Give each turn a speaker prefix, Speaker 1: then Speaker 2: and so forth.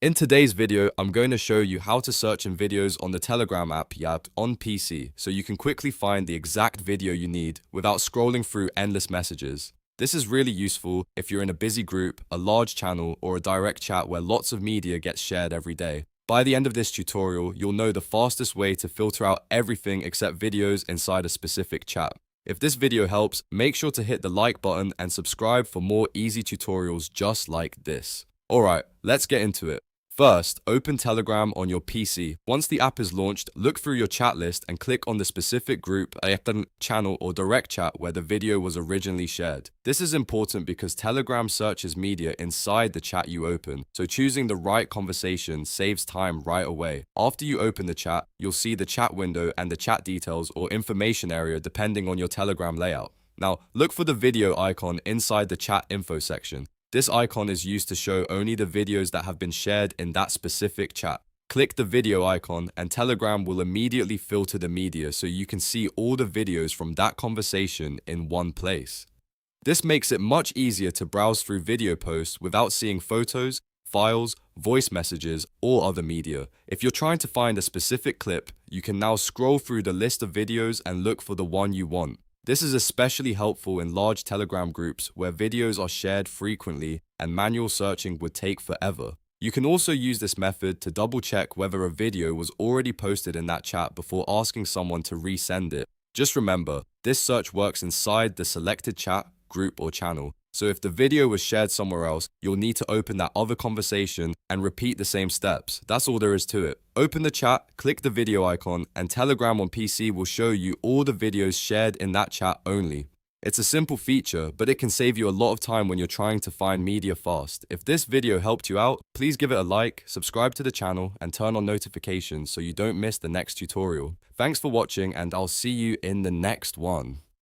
Speaker 1: In today's video, I'm going to show you how to search in videos on the Telegram app on PC so you can quickly find the exact video you need without scrolling through endless messages. This is really useful if you're in a busy group, a large channel, or a direct chat where lots of media gets shared every day. By the end of this tutorial, you'll know the fastest way to filter out everything except videos inside a specific chat. If this video helps, make sure to hit the like button and subscribe for more easy tutorials just like this. Alright, let's get into it. First, open Telegram on your PC. Once the app is launched, look through your chat list and click on the specific group, channel or direct chat where the video was originally shared. This is important because Telegram searches media inside the chat you open, so choosing the right conversation saves time right away. After you open the chat, you'll see the chat window and the chat details or information area depending on your Telegram layout. Now, look for the video icon inside the chat info section. This icon is used to show only the videos that have been shared in that specific chat. Click the video icon and Telegram will immediately filter the media so you can see all the videos from that conversation in one place. This makes it much easier to browse through video posts without seeing photos, files, voice messages, or other media. If you're trying to find a specific clip, you can now scroll through the list of videos and look for the one you want. This is especially helpful in large Telegram groups where videos are shared frequently and manual searching would take forever. You can also use this method to double check whether a video was already posted in that chat before asking someone to resend it. Just remember, this search works inside the selected chat, group or channel. So if the video was shared somewhere else, you'll need to open that other conversation and repeat the same steps. That's all there is to it. Open the chat, click the video icon, and Telegram on PC will show you all the videos shared in that chat only. It's a simple feature, but it can save you a lot of time when you're trying to find media fast. If this video helped you out, please give it a like, subscribe to the channel, and turn on notifications so you don't miss the next tutorial. Thanks for watching, and I'll see you in the next one.